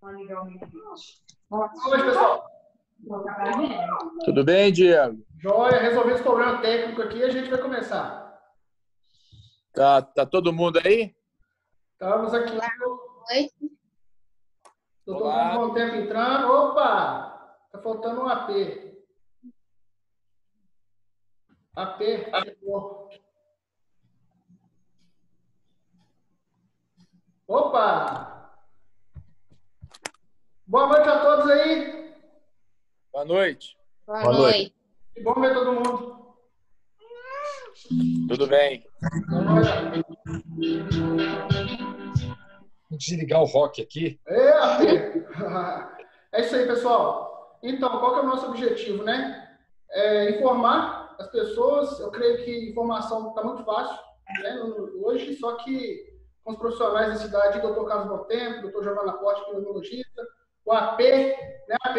Oi, pessoal. Tudo bem, Diego? Joia, resolvendo esse problema técnico aqui, a gente vai começar. Tá todo mundo aí? Estamos aqui. Oi. Doutor Carlos Bom Tempo entrando. Opa! Tá faltando um AP. AP, chegou. Opa! Boa noite a todos aí. Boa noite. Boa noite. Que bom ver todo mundo. Tudo bem. Vou desligar o rock aqui. É isso aí, pessoal. Então, qual que é o nosso objetivo, né? Informar as pessoas. Eu creio que informação está muito fácil, né, hoje, só que com os profissionais da cidade, Dr. Carlos Bom Tempo, Dr. Giovanna Porte, pneumologista, o AP, né, AP?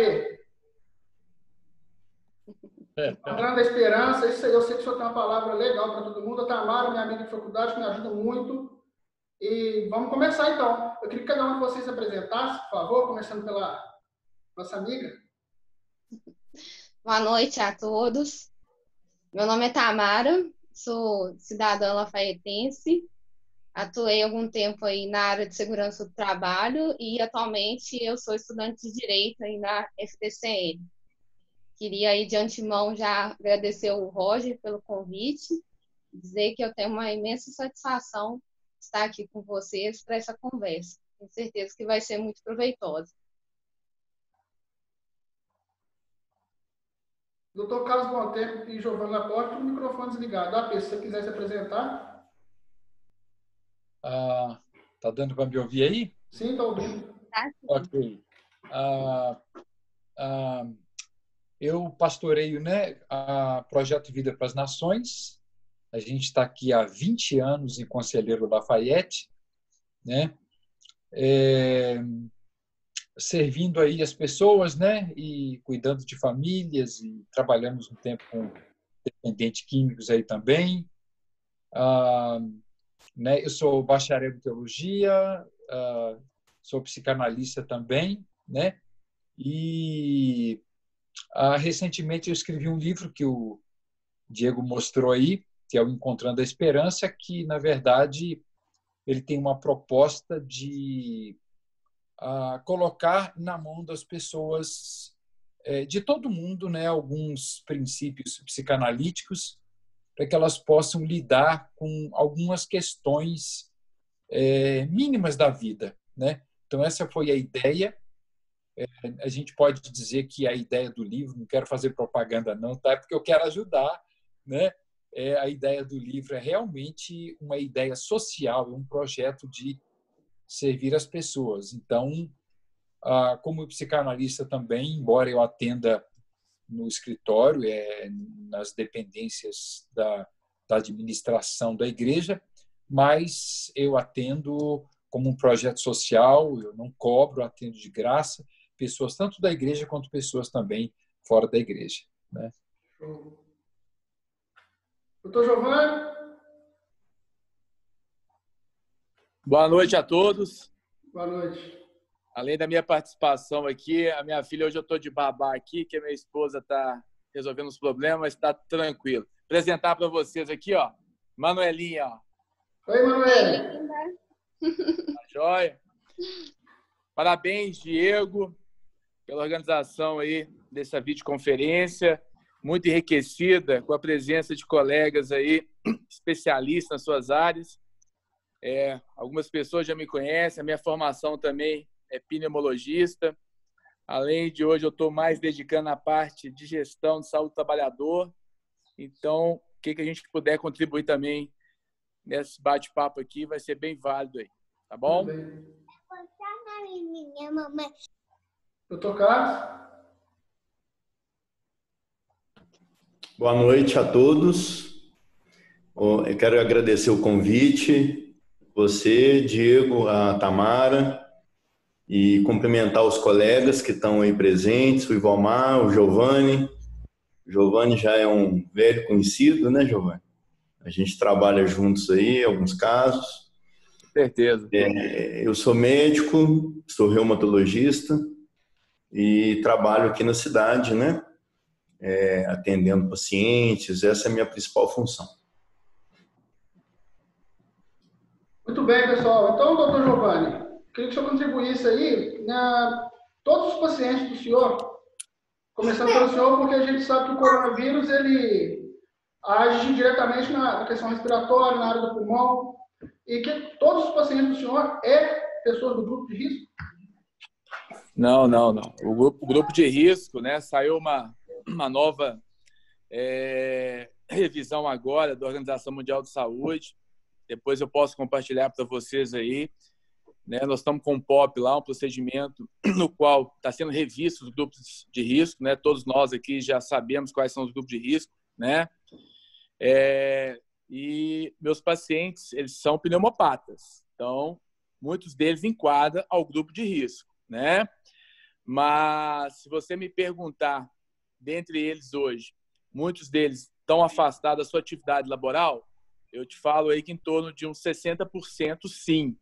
Encontrando a esperança, isso aí, eu sei que o senhor tem uma palavra legal para todo mundo. A Tamara, minha amiga de faculdade, me ajuda muito. E vamos começar, então. Eu queria que cada um de vocês se apresentasse, por favor, começando pela nossa amiga. Boa noite a todos. Meu nome é Tamara, sou cidadã lafaietense. Atuei algum tempo aí na área de segurança do trabalho e atualmente eu sou estudante de Direito aí na FTCN. Queria aí de antemão já agradecer o Roger pelo convite, dizer que eu tenho uma imensa satisfação de estar aqui com vocês para essa conversa. Tenho certeza que vai ser muito proveitosa. Doutor Carlos Bom Tempo e Giovanna Porte, o microfone desligado. Se você quiser se apresentar. Tá dando para me ouvir aí? Sim, está ouvindo. Ok. Eu pastoreio, né, a Projeto Vida para as Nações. A gente está aqui há 20 anos em Conselheiro Lafayette, né? Servindo aí as pessoas, né, e cuidando de famílias, e trabalhamos um tempo com dependentes químicos aí também. Né, eu sou bacharel em teologia, sou psicanalista também, né? E recentemente eu escrevi um livro que o Diego mostrou aí, que é o Encontrando a Esperança, que na verdade ele tem uma proposta de colocar na mão das pessoas de todo mundo, né, alguns princípios psicanalíticos para que elas possam lidar com algumas questões mínimas da vida, né? Então essa foi a ideia. A gente pode dizer que a ideia do livro, não quero fazer propaganda não, tá? É porque eu quero ajudar, né? A ideia do livro é realmente uma ideia social, é um projeto de servir as pessoas. Então, como psicanalista também, embora eu atenda no escritório, nas dependências da administração da igreja, mas eu atendo como um projeto social, eu não cobro, atendo de graça pessoas tanto da igreja quanto pessoas também fora da igreja, né? Doutor Giovanni? Boa noite a todos. Boa noite. Além da minha participação aqui, a minha filha, hoje eu estou de babá aqui, que a minha esposa está resolvendo os problemas, mas está tranquilo. Apresentar para vocês aqui, ó, Manuelinha. Ó. Oi, Manuela. Tá joia? Parabéns, Diego, pela organização aí dessa videoconferência, muito enriquecida, com a presença de colegas aí, especialistas nas suas áreas. Algumas pessoas já me conhecem, a minha formação também é pneumologista. Além de hoje, eu estou mais dedicando à parte de gestão de saúde do trabalhador. Então, o que a gente puder contribuir também nesse bate-papo aqui vai ser bem válido aí, tá bom? Doutor Carlos? Boa noite a todos. Eu quero agradecer o convite, você, Diego, a Tamara, e cumprimentar os colegas que estão aí presentes, o Ivomar, o Giovanni. O Giovanni já é um velho conhecido, né, Giovanni? A gente trabalha juntos aí, em alguns casos. Certeza. Eu sou médico, sou reumatologista e trabalho aqui na cidade, né? Atendendo pacientes, essa é a minha principal função. Muito bem, pessoal. Então, doutor Giovanni, queria que o senhor contribuísse aí todos os pacientes do senhor, começando pelo senhor, porque a gente sabe que o coronavírus, ele age diretamente na questão respiratória, na área do pulmão, e que todos os pacientes do senhor pessoas do grupo de risco? Não. O grupo de risco, né? Saiu uma nova revisão agora da Organização Mundial de Saúde. Depois eu posso compartilhar para vocês aí. Né? Nós estamos com um POP lá, um procedimento no qual está sendo revisto os grupos de risco. Né? Todos nós aqui já sabemos quais são os grupos de risco. Né? E meus pacientes, eles são pneumopatas. Então, muitos deles enquadram ao grupo de risco. Né? Mas, se você me perguntar, dentre eles hoje, muitos deles estão afastados da sua atividade laboral, eu te falo aí que em torno de uns 60% sim,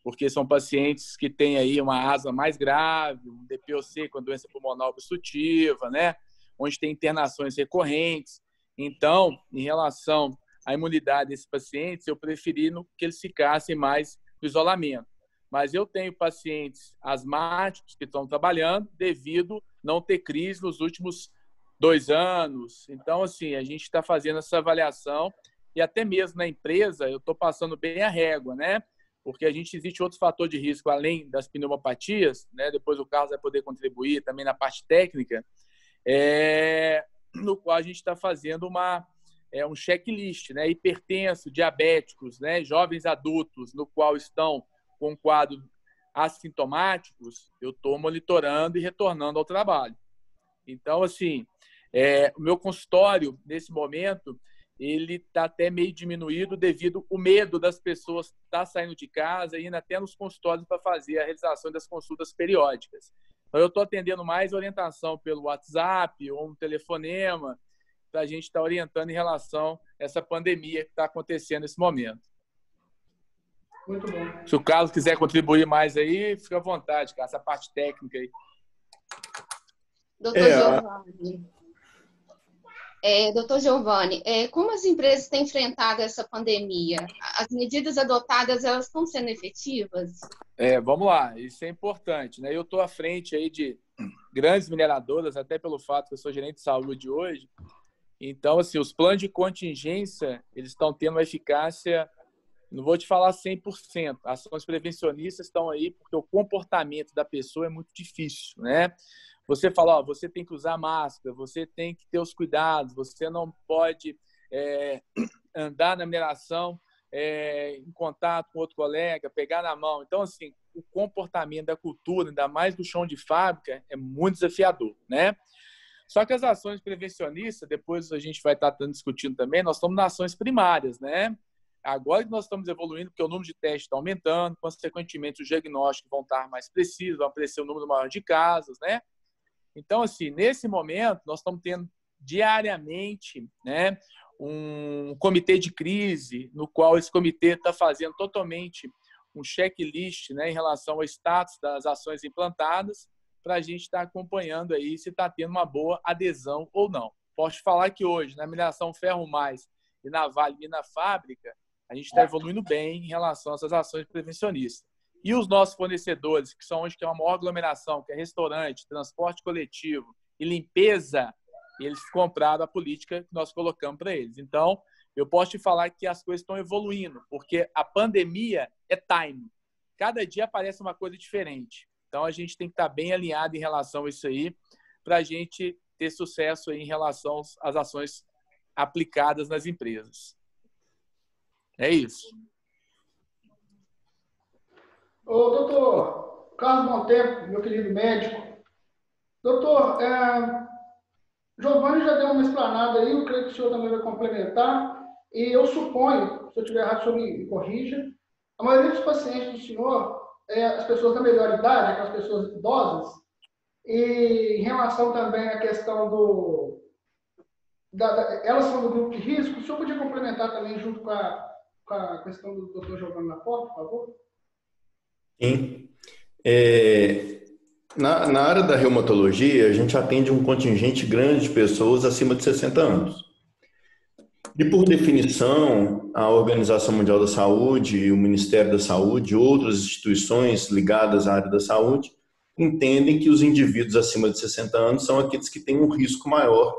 porque são pacientes que têm aí uma asma mais grave, um DPOC com doença pulmonar obstrutiva, né? Onde tem internações recorrentes. Então, em relação à imunidade desses pacientes, eu preferi que eles ficassem mais no isolamento. Mas eu tenho pacientes asmáticos que estão trabalhando devido não ter crise nos últimos 2 anos. Então, assim, a gente está fazendo essa avaliação e até mesmo na empresa eu estou passando bem a régua, né? Porque existe outro fator de risco além das pneumopatias, né? Depois o Carlos vai poder contribuir também na parte técnica, no qual a gente está fazendo um checklist, né? Hipertenso, diabéticos, né? Jovens adultos, no qual estão com quadros assintomáticos, eu estou monitorando e retornando ao trabalho. Então, assim, o meu consultório, nesse momento, ele está até meio diminuído devido ao medo das pessoas estar saindo de casa e indo até nos consultórios para fazer a realização das consultas periódicas. Então, eu estou atendendo mais orientação pelo WhatsApp ou um telefonema para a gente estar orientando em relação a essa pandemia que está acontecendo nesse momento. Muito bom. Se o Carlos quiser contribuir mais aí, fica à vontade, cara, essa parte técnica aí. Doutor Giovanni, como as empresas têm enfrentado essa pandemia? As medidas adotadas, elas estão sendo efetivas? Vamos lá, isso é importante, né? Eu estou à frente aí de grandes mineradoras, até pelo fato que eu sou gerente de saúde hoje. Então, assim, os planos de contingência, eles estão tendo uma eficácia, não vou te falar 100%. Ações prevencionistas estão aí porque o comportamento da pessoa é muito difícil, né? Você fala, você tem que usar máscara, você tem que ter os cuidados, você não pode andar na mineração em contato com outro colega, pegar na mão. Então, assim, o comportamento da cultura, ainda mais do chão de fábrica, é muito desafiador, né? Só que as ações prevencionistas, depois a gente vai estar discutindo também, nós estamos nas ações primárias, né? Agora que nós estamos evoluindo, porque o número de testes está aumentando, consequentemente os diagnósticos vão estar mais precisos, vai aparecer um número maior de casos, né? Então, assim, nesse momento, nós estamos tendo diariamente, né, um comitê de crise, no qual esse comitê está fazendo totalmente um checklist, né, em relação ao status das ações implantadas, para a gente estar acompanhando aí se está tendo uma boa adesão ou não. Posso te falar que hoje, na mineração Ferro Mais e na Vale Mina Fábrica, a gente está evoluindo bem em relação a essas ações prevencionistas. E os nossos fornecedores, que são onde que é uma maior aglomeração, que é restaurante, transporte coletivo e limpeza, eles compraram a política que nós colocamos para eles. Então, eu posso te falar que as coisas estão evoluindo, porque a pandemia é time. Cada dia aparece uma coisa diferente. Então, a gente tem que estar bem alinhado em relação a isso aí, para a gente ter sucesso aí em relação às ações aplicadas nas empresas. É isso. Ô, doutor Carlos Monteiro, meu querido médico. Doutor, Giovanni já deu uma explanada aí, eu creio que o senhor também vai complementar. E eu suponho, se eu estiver errado, o senhor me corrija, a maioria dos pacientes do senhor as pessoas da melhor idade, aquelas pessoas idosas, e em relação também à questão elas são do grupo de risco, o senhor podia complementar também junto com com a questão do doutor Giovanni na porta, por favor? Sim. Na área da reumatologia, a gente atende um contingente grande de pessoas acima de 60 anos. E, por definição, a Organização Mundial da Saúde, o Ministério da Saúde e outras instituições ligadas à área da saúde entendem que os indivíduos acima de 60 anos são aqueles que têm um risco maior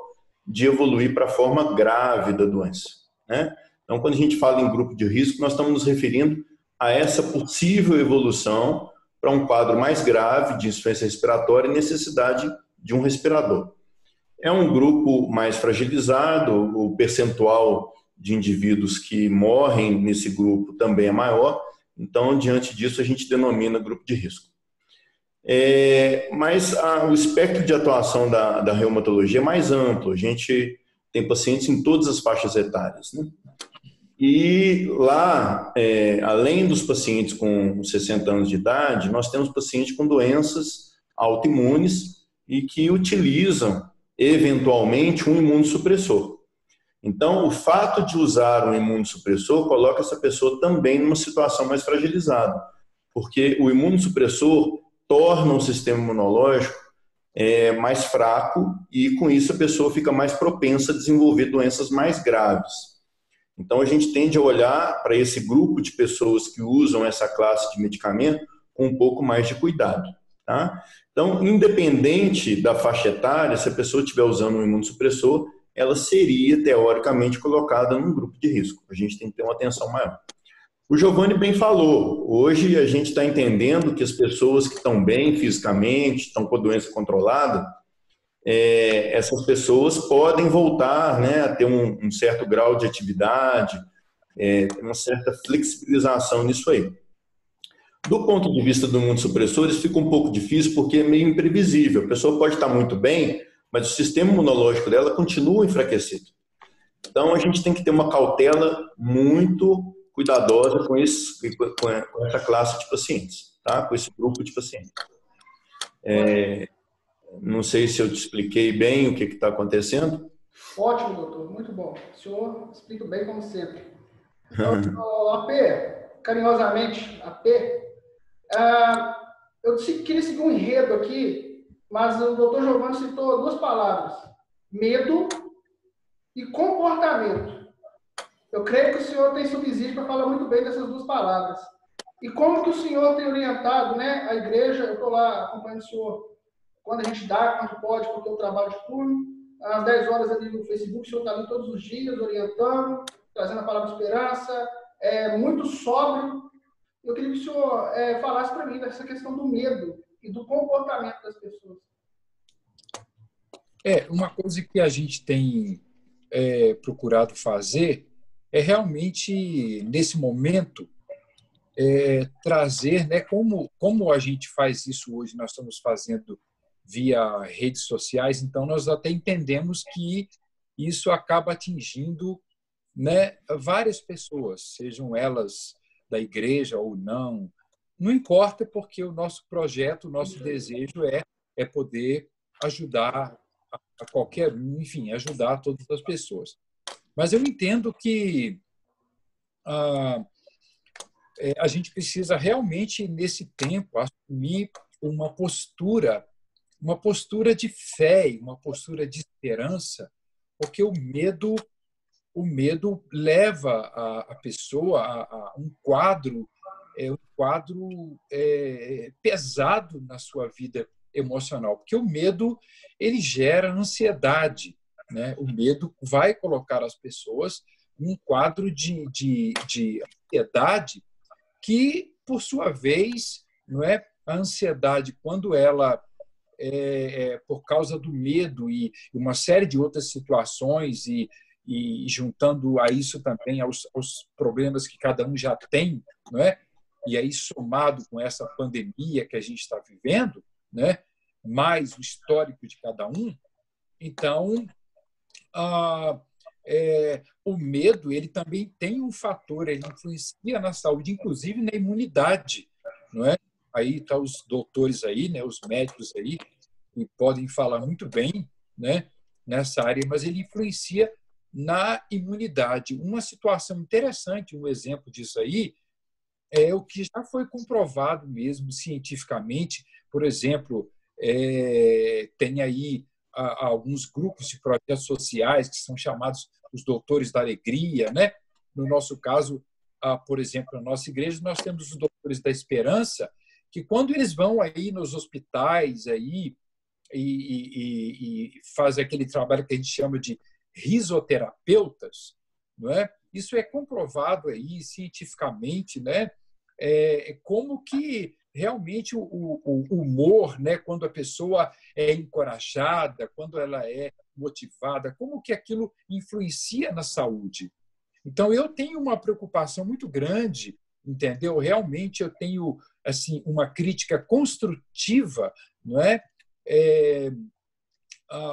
de evoluir para a forma grave da doença, né? Então, quando a gente fala em grupo de risco, nós estamos nos referindo a essa possível evolução para um quadro mais grave de insuficiência respiratória e necessidade de um respirador. É um grupo mais fragilizado, o percentual de indivíduos que morrem nesse grupo também é maior, então, diante disso, a gente denomina grupo de risco. Mas o espectro de atuação da reumatologia é mais amplo, a gente tem pacientes em todas as faixas etárias, né? E lá, além dos pacientes com 60 anos de idade, nós temos pacientes com doenças autoimunes e que utilizam eventualmente um imunossupressor. Então, o fato de usar um imunossupressor coloca essa pessoa também numa situação mais fragilizada, porque o imunossupressor torna o sistema imunológico mais fraco e, com isso, a pessoa fica mais propensa a desenvolver doenças mais graves. Então, a gente tende a olhar para esse grupo de pessoas que usam essa classe de medicamento com um pouco mais de cuidado, tá? Então, independente da faixa etária, se a pessoa estiver usando um imunossupressor, ela seria, teoricamente, colocada num grupo de risco. A gente tem que ter uma atenção maior. O Giovanni bem falou, hoje a gente está entendendo que as pessoas que estão bem fisicamente, estão com a doença controlada, essas pessoas podem voltar, né, a ter um certo grau de atividade, uma certa flexibilização nisso aí. Do ponto de vista do imunossupressor, isso fica um pouco difícil porque é meio imprevisível. A pessoa pode estar muito bem, mas o sistema imunológico dela continua enfraquecido. Então, a gente tem que ter uma cautela muito cuidadosa com essa classe de pacientes, tá? Com esse grupo de pacientes. Não sei se eu te expliquei bem o que está acontecendo. Ótimo, doutor. Muito bom. O senhor explica bem, como sempre. Então, AP, carinhosamente, AP, eu queria seguir um enredo aqui, mas o doutor Giovanni citou duas palavras: medo e comportamento. Eu creio que o senhor tem subsídio para falar muito bem dessas duas palavras. E como que o senhor tem orientado, né, a igreja? Eu estou lá acompanhando o senhor quando a gente dá, quando pode, porque eu trabalho de turno, às 10 horas ali no Facebook, o senhor está ali todos os dias, orientando, trazendo a palavra de esperança, muito sóbrio. Eu queria que o senhor falasse para mim dessa questão do medo e do comportamento das pessoas. Uma coisa que a gente tem procurado fazer é realmente, nesse momento, trazer, né, como a gente faz isso hoje, nós estamos fazendo via redes sociais, então nós até entendemos que isso acaba atingindo, né, várias pessoas, sejam elas da igreja ou não, não importa, porque o nosso projeto, o nosso desejo é poder ajudar a qualquer um, enfim, ajudar todas as pessoas. Mas eu entendo que a gente precisa realmente, nesse tempo, assumir uma postura de fé, uma postura de esperança, porque o medo leva a pessoa a um quadro pesado na sua vida emocional, porque o medo ele gera ansiedade, né? O medo vai colocar as pessoas num quadro de ansiedade que, por sua vez, não é, a ansiedade, quando ela por causa do medo e uma série de outras situações e juntando a isso também aos problemas que cada um já tem, não é? E aí somado com essa pandemia que a gente está vivendo, né? Mais o histórico de cada um, então o medo ele também tem um fator, ele influencia na saúde, inclusive na imunidade, não é? Aí tá os doutores aí, né? Os médicos aí que podem falar muito bem, né? Nessa área, mas ele influencia na imunidade. Uma situação interessante, um exemplo disso aí, é o que já foi comprovado mesmo cientificamente. Por exemplo, tem aí alguns grupos de projetos sociais que são chamados os doutores da alegria, né? No nosso caso, por exemplo, na nossa igreja, nós temos os doutores da esperança, que quando eles vão aí nos hospitais aí e fazem aquele trabalho que a gente chama de risoterapeutas, não é? Isso é comprovado aí cientificamente, né? Como que realmente o humor, né? Quando a pessoa é encorajada, quando ela é motivada, como que aquilo influencia na saúde. Então, eu tenho uma preocupação muito grande, entendeu? Realmente eu tenho assim uma crítica construtiva, não é?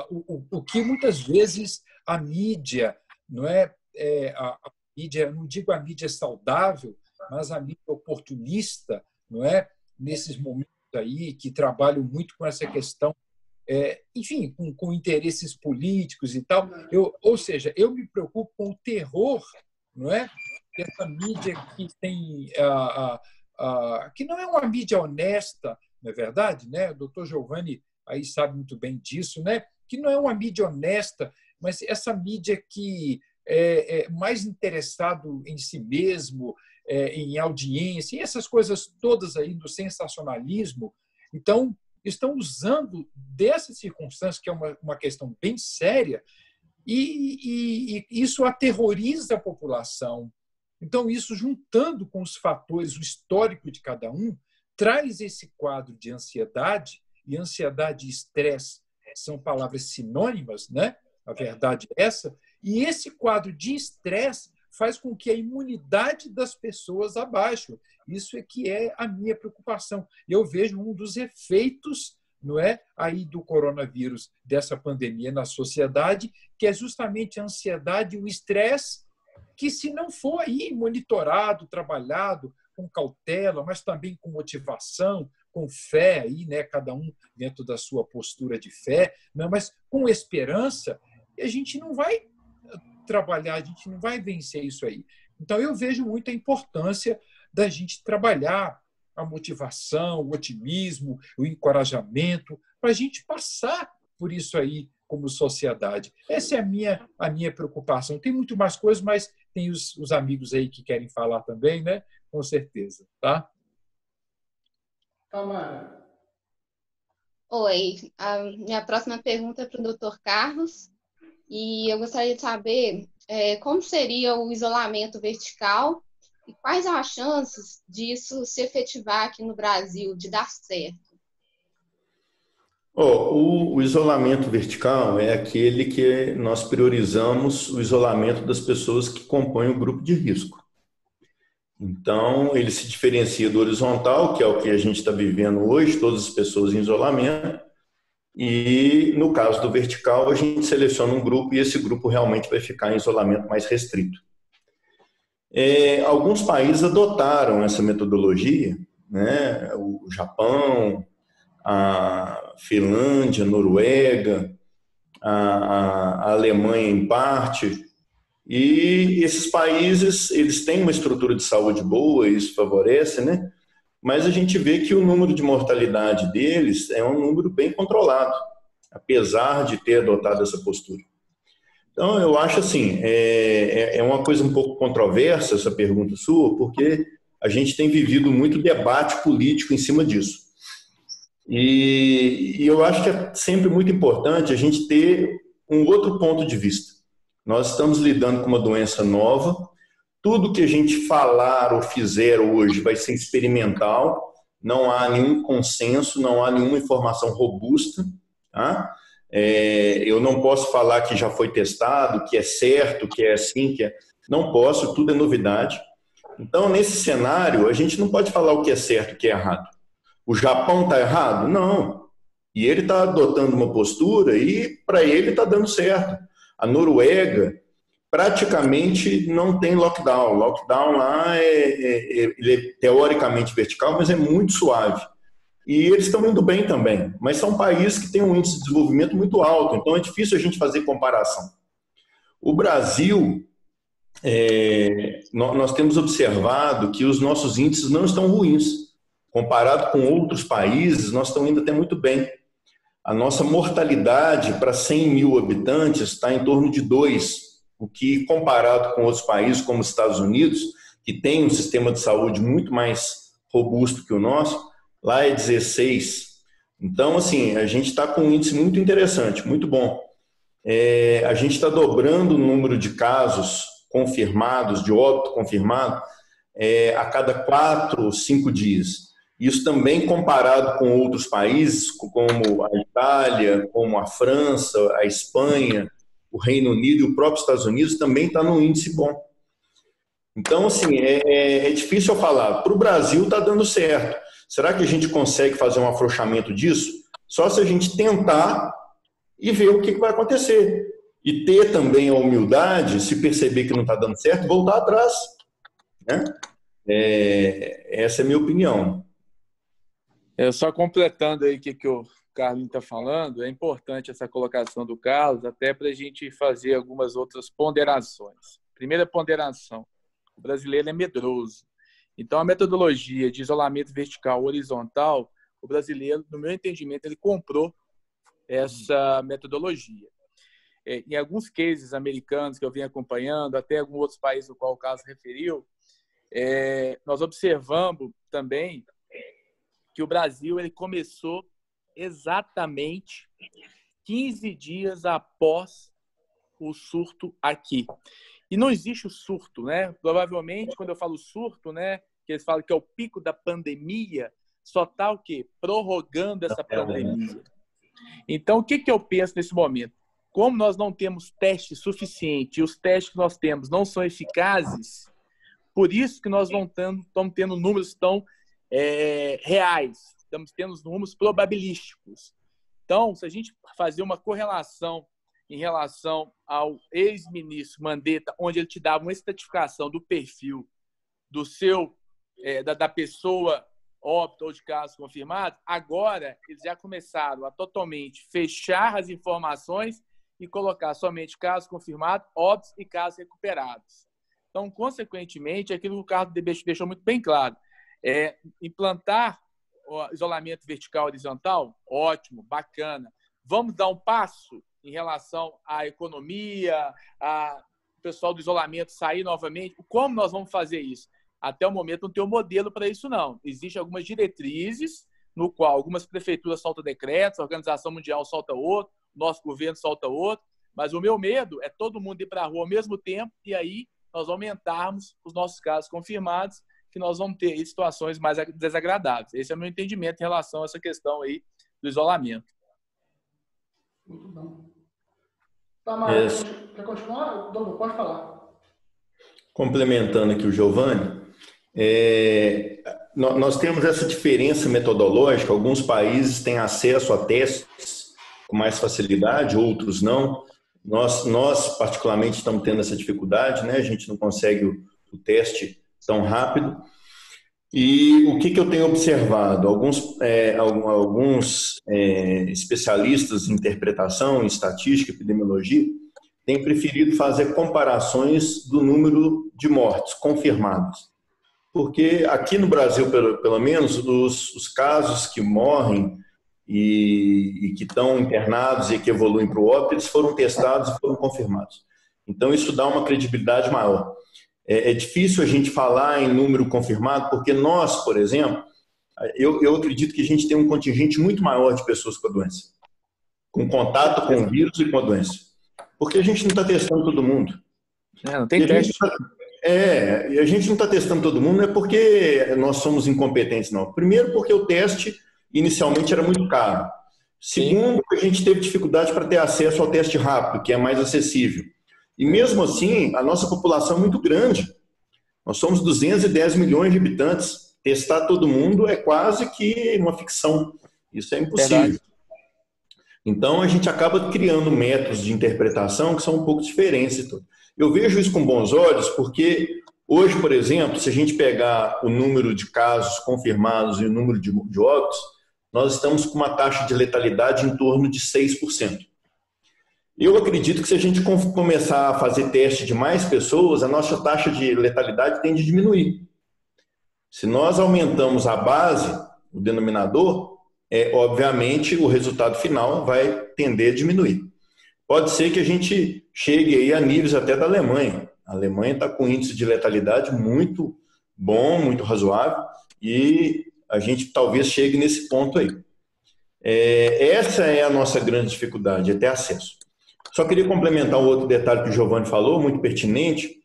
O que muitas vezes a mídia, não é? A mídia, não digo a mídia saudável, mas a mídia oportunista, não é? Nesses momentos aí que trabalham muito com essa questão, enfim, com interesses políticos e tal. Ou seja, eu me preocupo com o terror, não é? Essa mídia que tem que não é uma mídia honesta, não é verdade, né? O doutor Giovanni aí sabe muito bem disso, né? Que não é uma mídia honesta, mas essa mídia que é mais interessado em si mesmo, em audiência, e essas coisas todas aí do sensacionalismo. Então, estão usando dessa circunstância, que é uma questão bem séria, e isso aterroriza a população. Então, isso, juntando com os fatores, o histórico de cada um, traz esse quadro de ansiedade, e ansiedade e estresse são palavras sinônimas, né? A verdade é essa. E esse quadro de estresse faz com que a imunidade das pessoas abaixe. Isso é que é a minha preocupação. Eu vejo um dos efeitos, não é, aí do coronavírus, dessa pandemia na sociedade, que é justamente a ansiedade e o estresse, que se não for aí monitorado, trabalhado com cautela, mas também com motivação, com fé, aí, né, cada um dentro da sua postura de fé, né, mas com esperança, a gente não vai trabalhar, a gente não vai vencer isso aí. Então, eu vejo muita importância da gente trabalhar a motivação, o otimismo, o encorajamento, para a gente passar por isso aí como sociedade. Essa é a minha preocupação. Tem muito mais coisas, mas tem os amigos aí que querem falar também, né? Com certeza, tá? Tamara. Oi, a minha próxima pergunta é para o Dr. Carlos, e eu gostaria de saber como seria o isolamento vertical e quais as chances disso se efetivar aqui no Brasil, de dar certo. O isolamento vertical é aquele que nós priorizamos o isolamento das pessoas que compõem o grupo de risco. Então, ele se diferencia do horizontal, que é o que a gente está vivendo hoje, todas as pessoas em isolamento, e no caso do vertical, a gente seleciona um grupo e esse grupo realmente vai ficar em isolamento mais restrito. Alguns países adotaram essa metodologia, né? O Japão, a Finlândia, a Noruega, a Alemanha em parte, e esses países eles têm uma estrutura de saúde boa, isso favorece, né? Mas a gente vê que o número de mortalidade deles é um número bem controlado, apesar de ter adotado essa postura. Então, eu acho assim, é uma coisa um pouco controversa essa pergunta sua, porque a gente tem vivido muito debate político em cima disso. E eu acho que é sempre muito importante a gente ter um outro ponto de vista. Nós estamos lidando com uma doença nova, tudo que a gente falar ou fizer hoje vai ser experimental, não há nenhum consenso, não há nenhuma informação robusta. Tá? Eu não posso falar que já foi testado, que é certo, que é assim, que é... Não posso, tudo é novidade. Então, nesse cenário, a gente não pode falar o que é certo e o que é errado. O Japão está errado? Não. E ele está adotando uma postura e, para ele, está dando certo. A Noruega praticamente não tem lockdown. O lockdown lá ele é teoricamente vertical, mas é muito suave. E eles estão indo bem também. Mas são países que têm um índice de desenvolvimento muito alto, então é difícil a gente fazer comparação. O Brasil, nós temos observado que os nossos índices não estão ruins. Comparado com outros países, nós estamos indo até muito bem. A nossa mortalidade para 100 mil habitantes está em torno de 2, o que, comparado com outros países, como os Estados Unidos, que tem um sistema de saúde muito mais robusto que o nosso, lá é 16. Então, assim, a gente está com um índice muito interessante, muito bom. A gente está dobrando o número de casos confirmados, de óbito confirmado, a cada 4 ou 5 dias. Isso também comparado com outros países, como a Itália, como a França, a Espanha, o Reino Unido e o próprio Estados Unidos, também está num índice bom. Então, assim, é difícil eu falar. Para o Brasil está dando certo. Será que a gente consegue fazer um afrouxamento disso? Só se a gente tentar e ver o que vai acontecer. E ter também a humildade, se perceber que não está dando certo, voltar atrás. Né? Essa é a minha opinião. Só completando aí o que o Carlinhos está falando, é importante essa colocação do Carlos, até para a gente fazer algumas outras ponderações. Primeira ponderação, o brasileiro é medroso. Então, a metodologia de isolamento vertical horizontal, o brasileiro, no meu entendimento, ele comprou essa metodologia. Em alguns cases americanos que eu venho acompanhando, até alguns outros países no qual o Carlos referiu, nós observamos também que o Brasil ele começou exatamente 15 dias após o surto aqui. E não existe o surto, né? Provavelmente, quando eu falo surto, né, que eles falam que é o pico da pandemia, só está o quê? Prorrogando essa pandemia. Então, o que eu penso nesse momento? Como nós não temos teste suficiente e os testes que nós temos não são eficazes, por isso que nós não estamos tendo números tão reais, estamos tendo números probabilísticos. Então, se a gente fazer uma correlação em relação ao ex-ministro Mandetta, onde ele te dava uma estratificação do perfil do da pessoa óbito ou de casos confirmados, agora eles já começaram a totalmente fechar as informações e colocar somente casos confirmados, óbitos e casos recuperados. Então, consequentemente, aquilo que o Carlos deixou muito bem claro, implantar o isolamento vertical horizontal, ótimo, bacana. Vamos dar um passo em relação à economia, o pessoal do isolamento sair novamente. Como nós vamos fazer isso? Até o momento não tem um modelo para isso, não. Existem algumas diretrizes no qual algumas prefeituras soltam decretos, a Organização Mundial solta outro, nosso governo solta outro, mas o meu medo é todo mundo ir para a rua ao mesmo tempo e aí nós aumentarmos os nossos casos confirmados, que nós vamos ter situações mais desagradáveis. Esse é o meu entendimento em relação a essa questão aí do isolamento. Muito bom. Tamara, quer continuar? Douglas, pode falar. Complementando aqui o Giovanni, nós temos essa diferença metodológica. Alguns países têm acesso a testes com mais facilidade, outros não. Nós particularmente, estamos tendo essa dificuldade, né? A gente não consegue o teste tão rápido. E o que eu tenho observado? Alguns especialistas em interpretação, em estatística, epidemiologia, têm preferido fazer comparações do número de mortes confirmadas. Porque aqui no Brasil, pelo menos, os casos que morrem e que estão internados e que evoluem para o óbito, eles foram testados e foram confirmados. Então, isso dá uma credibilidade maior. É difícil a gente falar em número confirmado, porque nós, por exemplo, eu acredito que a gente tem um contingente muito maior de pessoas com a doença, com contato com o vírus e com a doença. Porque a gente não está testando todo mundo. Não tem teste. E a gente não está testando todo mundo, não é porque nós somos incompetentes, não. Primeiro, porque o teste inicialmente era muito caro. Segundo, a gente teve dificuldade para ter acesso ao teste rápido, que é mais acessível. E mesmo assim, a nossa população é muito grande. Nós somos 210 milhões de habitantes. Testar todo mundo é quase que uma ficção. Isso é impossível. Verdade. Então, a gente acaba criando métodos de interpretação que são um pouco diferentes. Eu vejo isso com bons olhos porque hoje, por exemplo, se a gente pegar o número de casos confirmados e o número de óbitos, nós estamos com uma taxa de letalidade em torno de 6%. Eu acredito que se a gente começar a fazer teste de mais pessoas, a nossa taxa de letalidade tende a diminuir. Se nós aumentamos a base, o denominador, obviamente o resultado final vai tender a diminuir. Pode ser que a gente chegue aí a níveis até da Alemanha. A Alemanha está com um índice de letalidade muito bom, muito razoável, e a gente talvez chegue nesse ponto aí. Essa é a nossa grande dificuldade, é ter acesso. Só queria complementar um outro detalhe que o Giovanni falou, muito pertinente.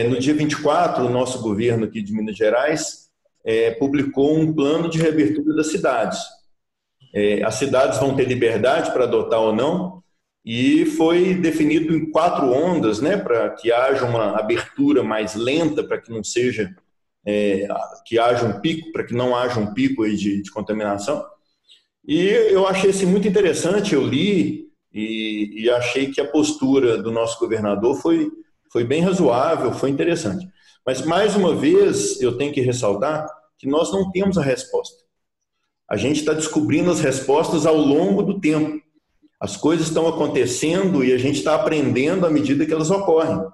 No dia 24, o nosso governo aqui de Minas Gerais publicou um plano de reabertura das cidades. As cidades vão ter liberdade para adotar ou não, e foi definido em 4 ondas, né, para que haja uma abertura mais lenta, para que não seja, que haja um pico, para que não haja um pico aí de contaminação. E eu achei assim, muito interessante, eu li e achei que a postura do nosso governador foi bem razoável, foi interessante. Mas, mais uma vez, eu tenho que ressaltar que nós não temos a resposta. A gente está descobrindo as respostas ao longo do tempo. As coisas estão acontecendo e a gente está aprendendo à medida que elas ocorrem.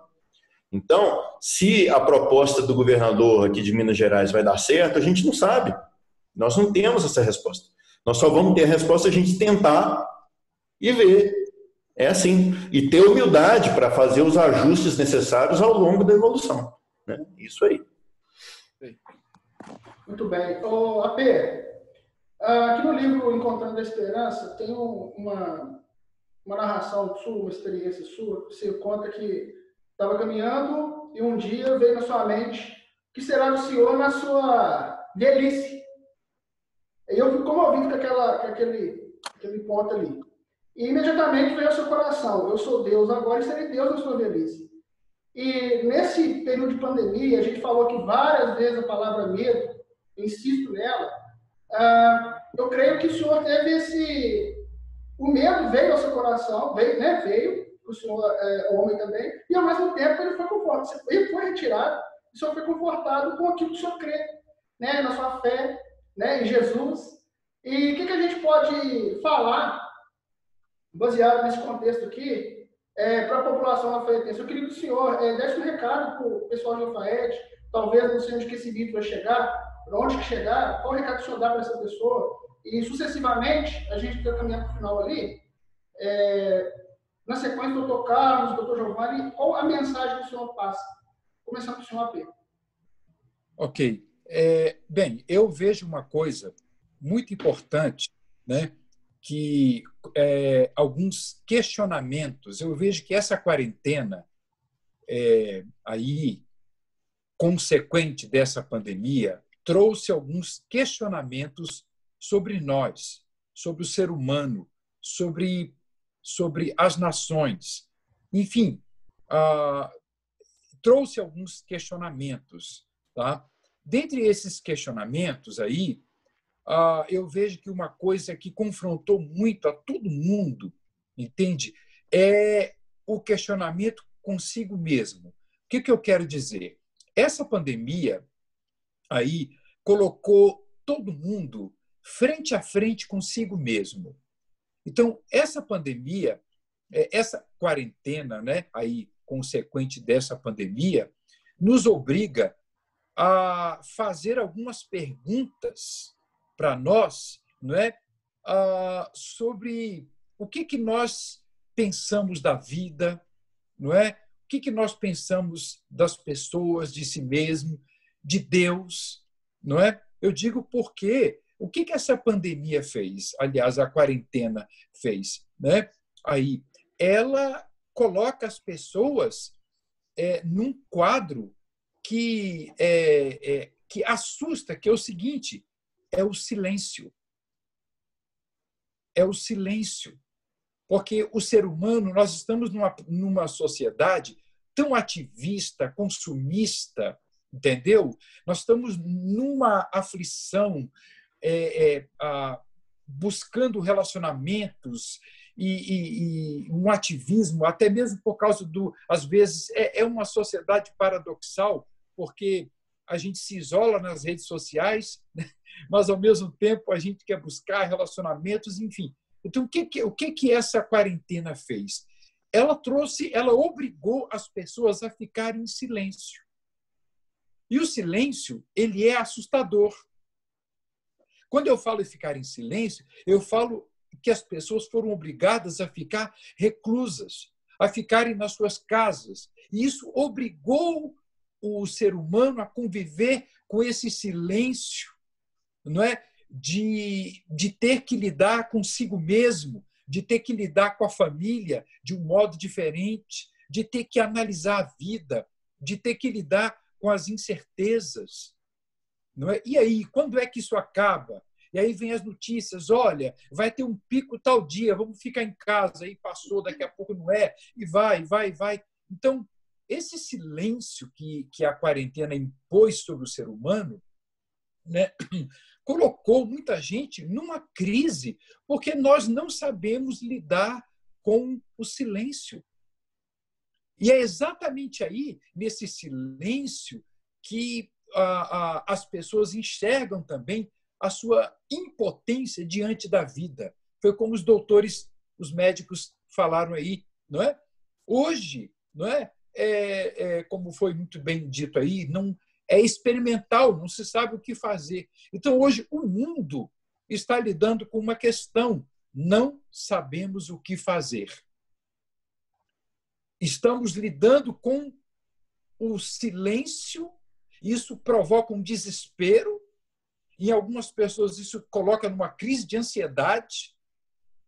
Então, se a proposta do governador aqui de Minas Gerais vai dar certo, a gente não sabe. Nós não temos essa resposta. Nós só vamos ter a resposta se a gente tentar e ver. É assim. E ter humildade para fazer os ajustes necessários ao longo da evolução. Né? Isso aí. Muito bem. AP, aqui no livro Encontrando a Esperança, tem uma narração sua, uma experiência sua. Você conta que estava caminhando e um dia veio na sua mente que será o Senhor na sua velhice. E eu fui comovido com aquele ponto ali. E imediatamente veio ao seu coração: eu sou Deus agora e serei Deus na sua velhice. E nesse período de pandemia, a gente falou aqui várias vezes a palavra medo, eu insisto nela. Eu creio que o Senhor teve o medo veio ao seu coração, veio, o Senhor é homem também, e ao mesmo tempo ele foi confortado. Ele foi retirado, o Senhor foi confortado com aquilo que o Senhor crê, né, na sua fé, né, em Jesus. E o que a gente pode falar, baseado nesse contexto aqui, para a população lafaieteense? Eu queria que o senhor desse um recado para o pessoal de Lafayette, talvez não sei onde que esse vídeo vai chegar, para onde que chegar, qual o recado que o senhor dá para essa pessoa? E, sucessivamente, a gente está caminhando para o final ali, na sequência, o doutor Carlos, o doutor Giovanni, qual a mensagem que o senhor passa? Começando com o senhor AP. Ok. Bem, eu vejo uma coisa muito importante, né, que alguns questionamentos. Eu vejo que essa quarentena aí, consequente dessa pandemia, trouxe alguns questionamentos sobre nós, sobre o ser humano, sobre as nações. Enfim, trouxe alguns questionamentos. Tá? Dentre esses questionamentos aí, eu vejo que uma coisa que confrontou muito a todo mundo, entende? É o questionamento consigo mesmo. O que eu quero dizer? Essa pandemia aí colocou todo mundo frente a frente consigo mesmo. Então, essa pandemia, essa quarentena, né, aí, consequente dessa pandemia, nos obriga a fazer algumas perguntas para nós, não é? Sobre o que nós pensamos da vida, não é? O que nós pensamos das pessoas, de si mesmo, de Deus, não é? Eu digo porque o que essa pandemia fez? Aliás, a quarentena fez, né? Aí, ela coloca as pessoas num quadro que assusta, que é o seguinte: é o silêncio. É o silêncio. Porque o ser humano, nós estamos numa sociedade tão ativista, consumista, entendeu? Nós estamos numa aflição, buscando relacionamentos e um ativismo, até mesmo por causa às vezes, é uma sociedade paradoxal, porque a gente se isola nas redes sociais, né? Mas, ao mesmo tempo, a gente quer buscar relacionamentos, enfim. Então, o que essa quarentena fez? Ela obrigou as pessoas a ficarem em silêncio. E o silêncio, ele é assustador. Quando eu falo em ficar em silêncio, eu falo que as pessoas foram obrigadas a ficar reclusas, a ficarem nas suas casas. E isso obrigou o ser humano a conviver com esse silêncio, não é? De ter que lidar consigo mesmo, de ter que lidar com a família de um modo diferente, de ter que analisar a vida, de ter que lidar com as incertezas. Não é? E aí, quando é que isso acaba? E aí vem as notícias, olha, vai ter um pico tal dia, vamos ficar em casa, aí passou, daqui a pouco não é, e vai. Então, esse silêncio que a quarentena impôs sobre o ser humano, né, colocou muita gente numa crise, porque nós não sabemos lidar com o silêncio. E é exatamente aí, nesse silêncio, que as pessoas enxergam também a sua impotência diante da vida. Foi como os doutores, os médicos falaram aí, não é? Hoje, não é? Como foi muito bem dito aí, não é experimental, não se sabe o que fazer. Então, hoje, o mundo está lidando com uma questão: não sabemos o que fazer. Estamos lidando com o silêncio, isso provoca um desespero, em algumas pessoas isso coloca numa crise de ansiedade,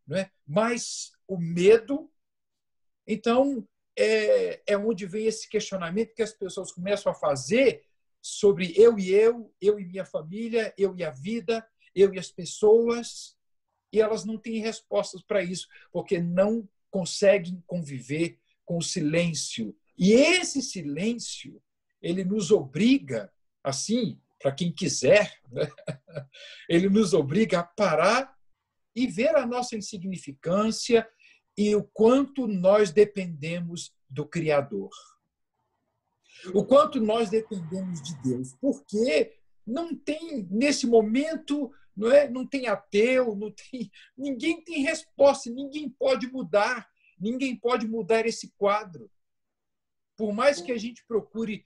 não é? Mas o medo. Então, é onde vem esse questionamento que as pessoas começam a fazer sobre eu e minha família, eu e a vida, eu e as pessoas, e elas não têm respostas para isso, porque não conseguem conviver com o silêncio. E esse silêncio, ele nos obriga, assim, para quem quiser, né? Ele nos obriga a parar e ver a nossa insignificância e o quanto nós dependemos do Criador. O quanto nós dependemos de Deus. Porque não tem, nesse momento, não tem ateu, ninguém tem resposta, ninguém pode mudar esse quadro. Por mais que a gente procure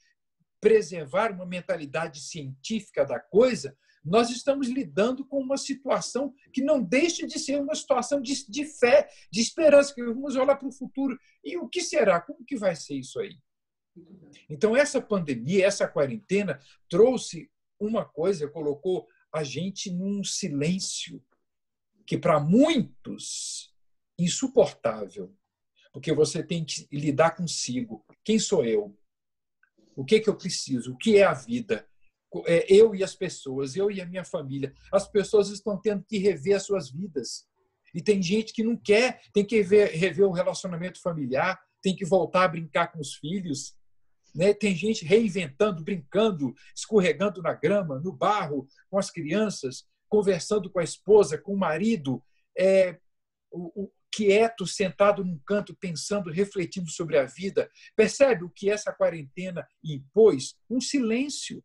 preservar uma mentalidade científica da coisa, nós estamos lidando com uma situação que não deixa de ser uma situação de fé, de esperança, que vamos olhar para o futuro. E o que será? Como que vai ser isso aí? Então, essa pandemia, essa quarentena, trouxe uma coisa, colocou a gente num silêncio que, para muitos, insuportável. Porque você tem que lidar consigo. Quem sou eu? O que eu preciso? O que é a vida? Eu e as pessoas, eu e a minha família. As pessoas estão tendo que rever as suas vidas. E tem gente que não quer, tem que rever o relacionamento familiar, tem que voltar a brincar com os filhos. Né? Tem gente reinventando, brincando, escorregando na grama, no barro, com as crianças, conversando com a esposa, com o marido, quieto, sentado num canto, pensando, refletindo sobre a vida. Percebe o que essa quarentena impôs? Um silêncio,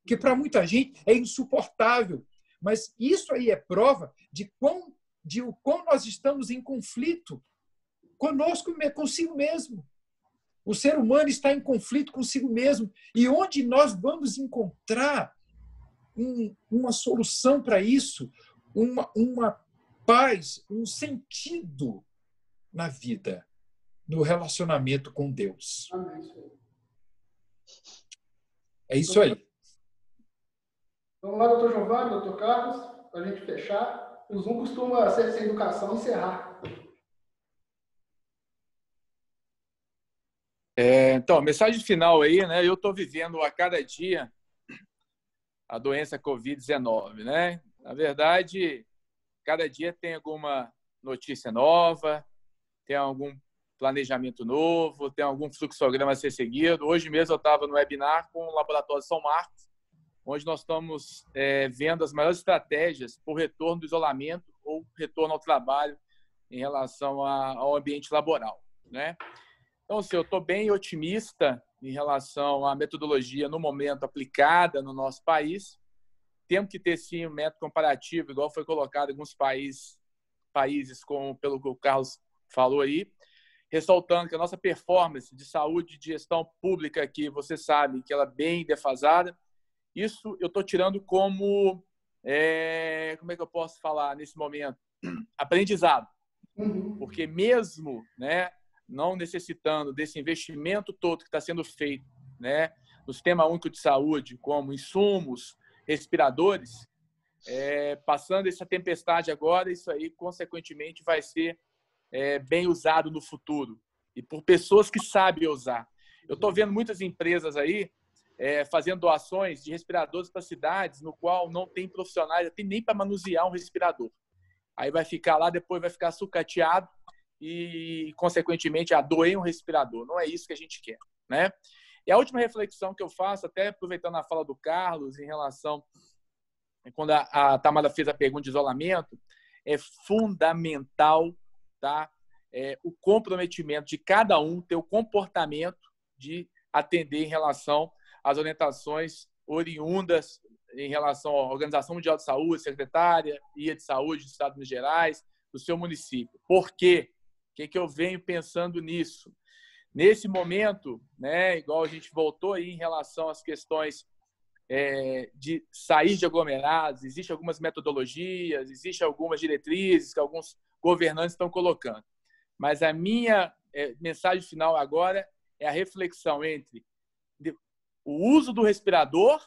que para muita gente é insuportável. Mas isso aí é prova de o quão nós estamos em conflito conosco, consigo mesmo. O ser humano está em conflito consigo mesmo. E onde nós vamos encontrar uma solução para isso, uma paz, um sentido na vida, no relacionamento com Deus. É isso aí. Vamos lá, doutor Giovanni, doutor Carlos, para a gente fechar. O Zoom costuma ser sem educação encerrar. Então, mensagem final aí, né? Eu estou vivendo a cada dia a doença Covid-19, né? Na verdade, cada dia tem alguma notícia nova, tem algum planejamento novo, tem algum fluxograma a ser seguido. Hoje mesmo eu estava no webinar com o Laboratório São Marcos, onde nós estamos vendo as maiores estratégias por retorno do isolamento ou retorno ao trabalho em relação ao ambiente laboral, né? Então, assim, eu estou bem otimista em relação à metodologia no momento aplicada no nosso país. Temos que ter, sim, um método comparativo, igual foi colocado em alguns países países, pelo que o Carlos falou aí, ressaltando que a nossa performance de saúde e de gestão pública aqui, você sabe que ela é bem defasada. Isso eu estou tirando como, como é que eu posso falar nesse momento? Aprendizado. Porque mesmo, né, não necessitando desse investimento todo que está sendo feito, né, no Sistema Único de Saúde, como insumos, respiradores, passando essa tempestade agora, isso aí, consequentemente, vai ser bem usado no futuro. E por pessoas que sabem usar. Eu estou vendo muitas empresas aí fazendo doações de respiradores para cidades no qual não tem profissionais, não tem nem para manusear um respirador. Aí vai ficar lá, depois vai ficar sucateado e, consequentemente, doer um respirador. Não é isso que a gente quer, né? E a última reflexão que eu faço, até aproveitando a fala do Carlos, em relação, quando a Tamara fez a pergunta de isolamento, é fundamental, tá? O comprometimento de cada um, ter o comportamento de atender em relação às orientações oriundas em relação à Organização Mundial de Saúde, secretária, IA de Saúde do Estado de Minas Gerais, do seu município. Por quê? O que eu venho pensando nisso? Nesse momento, né, igual a gente voltou aí em relação às questões de sair de aglomerados, existem algumas metodologias, existem algumas diretrizes que alguns governantes estão colocando. Mas a minha mensagem final agora é a reflexão entre o uso do respirador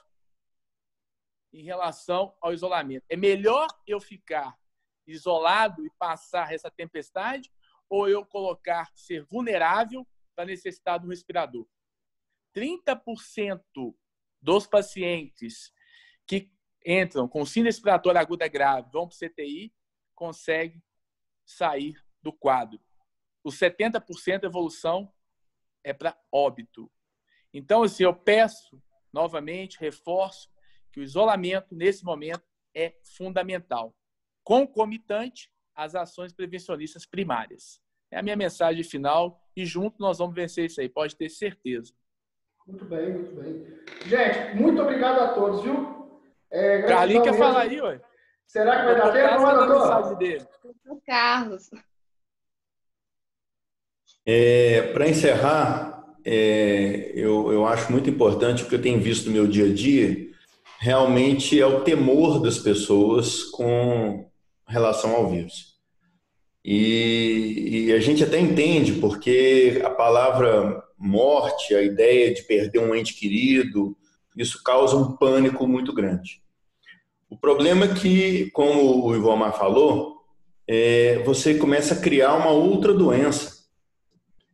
em relação ao isolamento. É melhor eu ficar isolado e passar essa tempestade ou eu ser vulnerável para necessitar do respirador? 30% dos pacientes que entram com síndrome respiratória aguda grave, vão para o CTI, conseguem sair do quadro. Os 70% de evolução é para óbito. Então, assim, eu peço, novamente, reforço, que o isolamento, nesse momento, é fundamental, concomitante às ações prevencionistas primárias. É a minha mensagem final e junto nós vamos vencer isso aí, pode ter certeza. Muito bem, muito bem. Gente, muito obrigado a todos, viu? Carlinhos quer falar aí, ué? Será que vai dar tempo, doutor? O Carlos. Para encerrar, eu acho muito importante o que eu tenho visto no meu dia a dia, realmente é o temor das pessoas com relação ao vírus. E a gente até entende, porque a palavra morte, a ideia de perder um ente querido, isso causa um pânico muito grande. O problema é que, como o Ivomar falou, você começa a criar uma outra doença.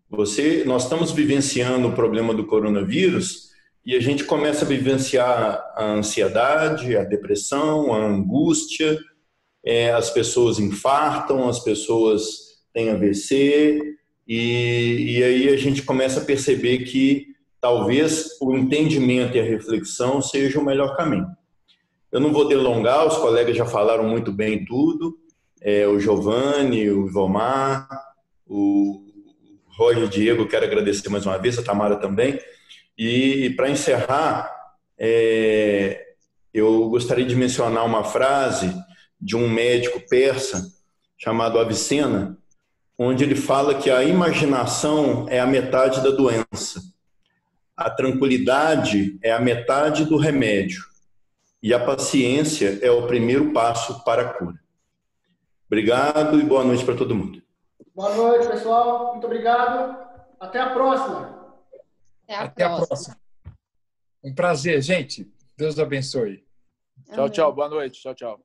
Nós estamos vivenciando o problema do coronavírus e a gente começa a vivenciar a ansiedade, a depressão, a angústia, as pessoas infartam, as pessoas têm AVC, e aí a gente começa a perceber que talvez o entendimento e a reflexão seja o melhor caminho. Eu não vou delongar, os colegas já falaram muito bem tudo, o Giovanni, o Ivomar, o Roger, Diego, quero agradecer mais uma vez, a Tamara também. E para encerrar, eu gostaria de mencionar uma frase de um médico persa chamado Avicena, onde ele fala que a imaginação é a metade da doença, a tranquilidade é a metade do remédio e a paciência é o primeiro passo para a cura. Obrigado e boa noite para todo mundo. Boa noite, pessoal. Muito obrigado. Até a próxima. Até a próxima. Um prazer, gente. Deus abençoe. Tchau, tchau. Boa noite. Tchau, tchau.